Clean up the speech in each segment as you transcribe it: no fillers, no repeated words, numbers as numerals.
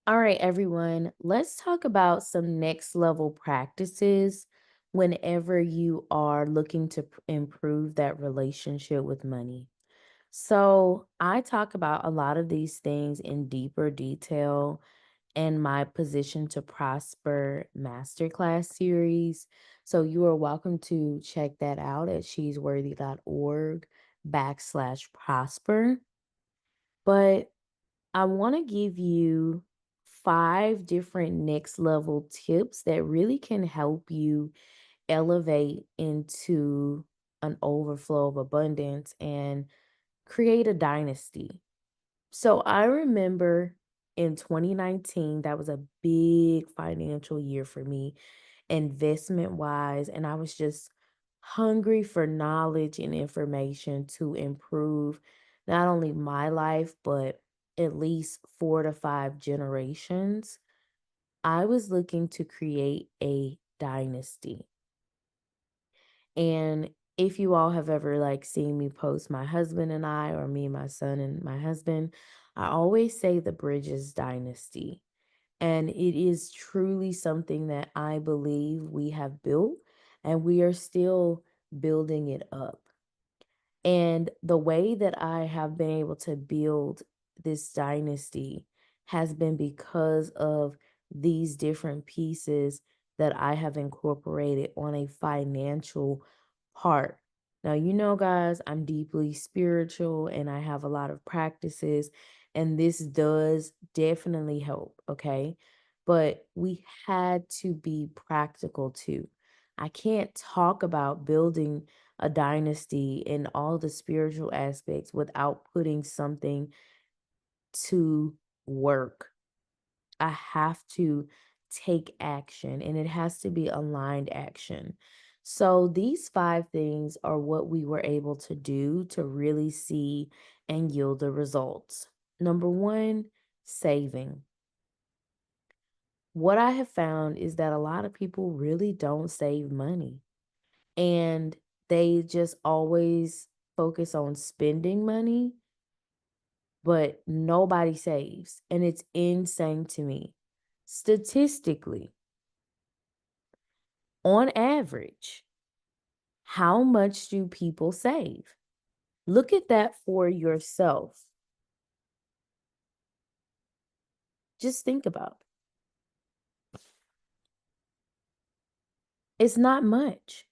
All right, everyone, let's talk about some next level practices whenever you are looking to improve that relationship with money. So, I talk about a lot of these things in deeper detail in my Position to Prosper Masterclass series. So, you are welcome to check that out at she'sworthy.org/prosper. But I want to give you five different next level tips that really can help you elevate into an overflow of abundance and create a dynasty. So I remember in 2019, that was a big financial year for me, investment wise. And I was just hungry for knowledge and information to improve not only my life, but at least 4 to 5 generations. I was looking to create a dynasty. And if you all have ever seen me post my husband and I, or me and my son and my husband, I always say the Bridges dynasty. And it is truly something that I believe we have built, and we are still building it up. And the way that I have been able to build this dynasty has been because of these different pieces that I have incorporated on a financial part. Now, guys, I'm deeply spiritual and I have a lot of practices, and this does definitely help. Okay. But we had to be practical too. I can't talk about building a dynasty in all the spiritual aspects without putting something to work. I have to take action, and it has to be aligned action. So, these five things are what we were able to do to really see and yield the results. Number one, saving. What I have found is that a lot of people really don't save money, and they just always focus on spending money, but nobody saves. And it's insane to me. Statistically, on average, how much do people save? Look at that for yourself. Just think about it. It's not much.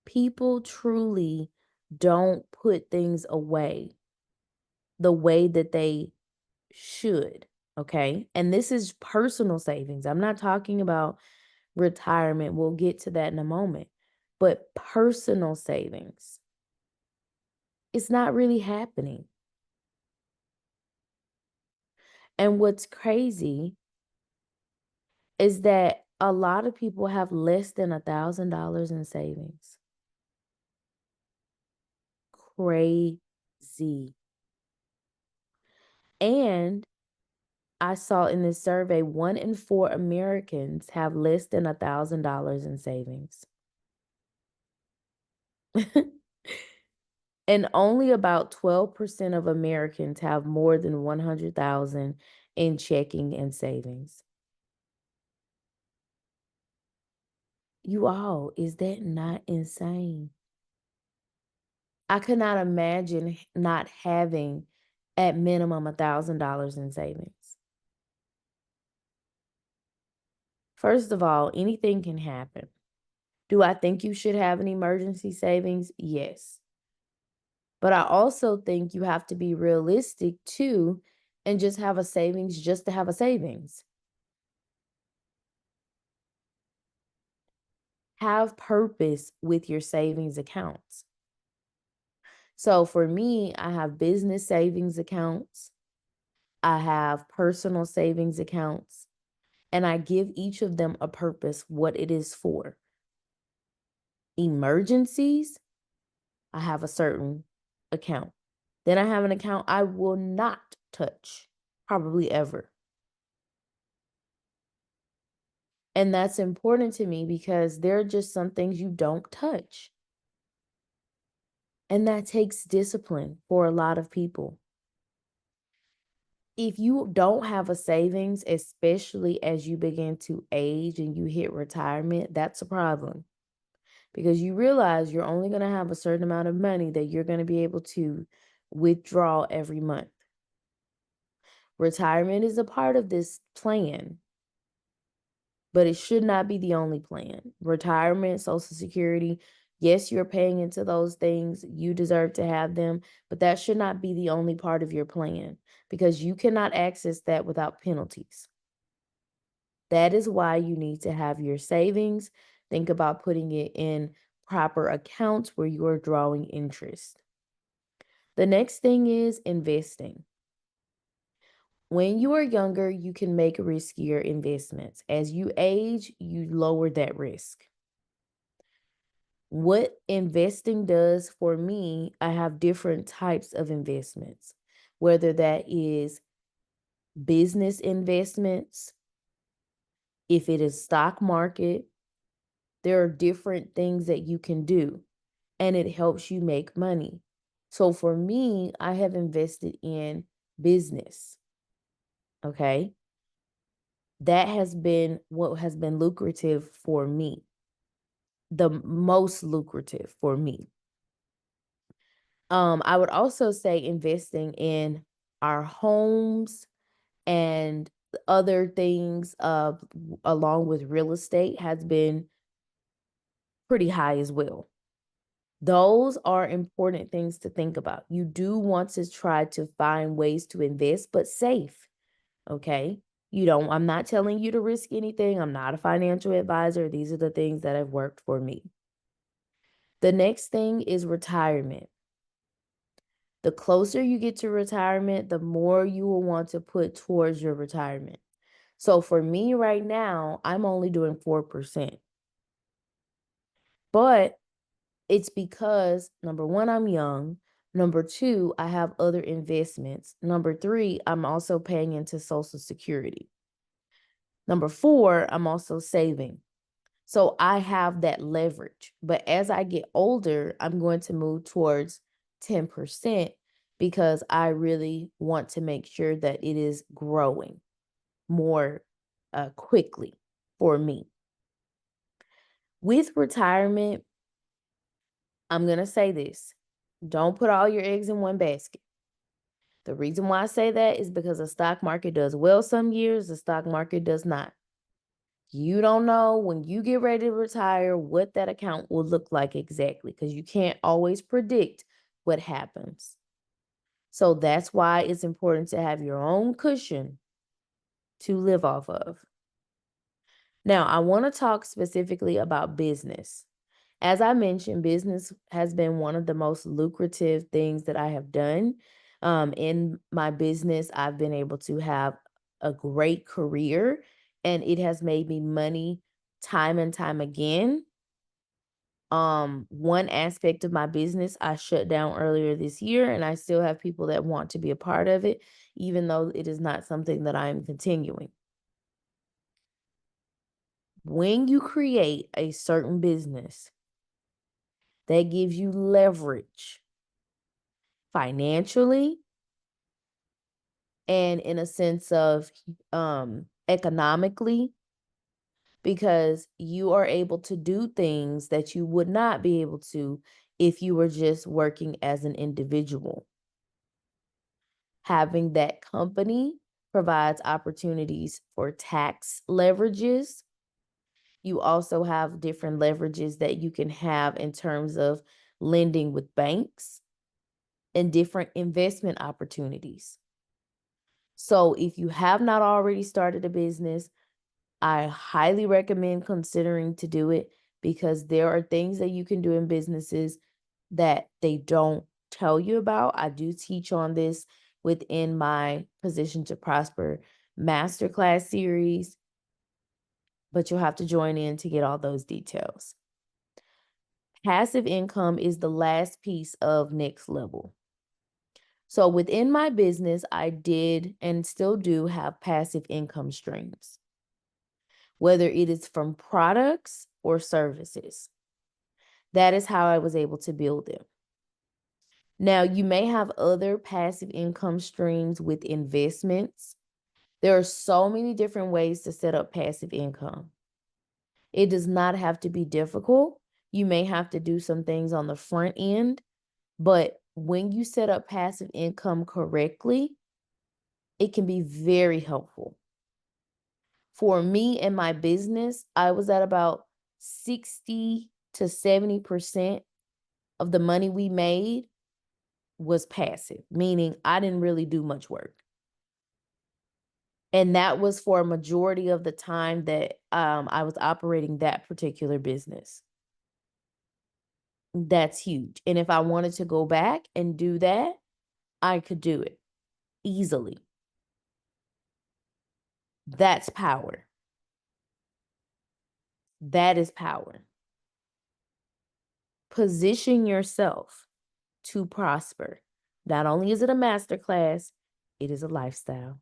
People truly don't put things away the way that they should. Okay. And this is personal savings. I'm not talking about retirement. We'll get to that in a moment. But personal savings, it's not really happening. And what's crazy is that a lot of people have less than $1,000 in savings. Crazy. And I saw in this survey, 1 in 4 Americans have less than $1,000 in savings. And only about 12% of Americans have more than 100,000 in checking and savings. You all, is that not insane? I could not imagine not having at minimum $1,000 in savings. First of all, anything can happen. Do I think you should have an emergency savings? Yes. But I also think you have to be realistic too and just have a savings just to have a savings. Have purpose with your savings accounts. So for me, I have business savings accounts, I have personal savings accounts, and I give each of them a purpose, what it is for. Emergencies, I have a certain account. Then I have an account I will not touch, probably ever. And that's important to me because there are just some things you don't touch. And that takes discipline for a lot of people. if you don't have a savings, especially as you begin to age and you hit retirement, that's a problem because you realize you're only going to have a certain amount of money that you're going to be able to withdraw every month. Retirement is a part of this plan, but it should not be the only plan. Retirement, Social Security, yes, you're paying into those things. You deserve to have them, but that should not be the only part of your plan because you cannot access that without penalties. That is why you need to have your savings. Think about putting it in proper accounts where you are drawing interest. The next thing is investing. When you are younger, you can make riskier investments. As you age, you lower that risk. What investing does for me, I have different types of investments, whether that is business investments, if it is stock market, there are different things that you can do and it helps you make money. So for me, I have invested in business. Okay. That has been what has been lucrative for me, the most lucrative for me. I would also say investing in our homes and other things along with real estate has been pretty high as well. Those are important things to think about. You do want to try to find ways to invest, but safe. Okay. I'm not telling you to risk anything. I'm not a financial advisor. These are the things that have worked for me. The next thing is retirement. The closer you get to retirement, the more you will want to put towards your retirement. So for me right now, I'm only doing 4%. But it's because number one, I'm young. Number two, I have other investments. Number three, I'm also paying into Social Security. Number four, I'm also saving. So I have that leverage. But as I get older, I'm going to move towards 10% because I really want to make sure that it is growing more quickly for me. With retirement, I'm going to say this. Don't put all your eggs in one basket. The reason why I say that is because the stock market does well some years, the stock market does not. You don't know when you get ready to retire what that account will look like exactly because you can't always predict what happens. So that's why it's important to have your own cushion to live off of. Now, I want to talk specifically about business. As I mentioned, business has been one of the most lucrative things that I have done. In my business, I've been able to have a great career and it has made me money time and time again. One aspect of my business I shut down earlier this year, and I still have people that want to be a part of it, even though it is not something that I am continuing. When you create a certain business that gives you leverage financially and in a sense of economically, because you are able to do things that you would not be able to if you were just working as an individual. Having that company provides opportunities for tax leverages. You also have different leverages that you can have in terms of lending with banks and different investment opportunities. So if you have not already started a business, I highly recommend considering to do it because there are things that you can do in businesses that they don't tell you about. I do teach on this within my Position to Prosper masterclass series, but you'll have to join in to get all those details. Passive income is the last piece of next level. So within my business, I did and still do have passive income streams, whether it is from products or services. That is how I was able to build them. Now, you may have other passive income streams with investments. There are so many different ways to set up passive income. It does not have to be difficult. You may have to do some things on the front end, but when you set up passive income correctly, it can be very helpful. For me and my business, I was at about 60 to 70% of the money we made was passive, meaning I didn't really do much work. And that was for a majority of the time that I was operating that particular business. That's huge. And if I wanted to go back and do that, I could do it easily. That's power. That is power. Position yourself to prosper. Not only is it a masterclass, it is a lifestyle.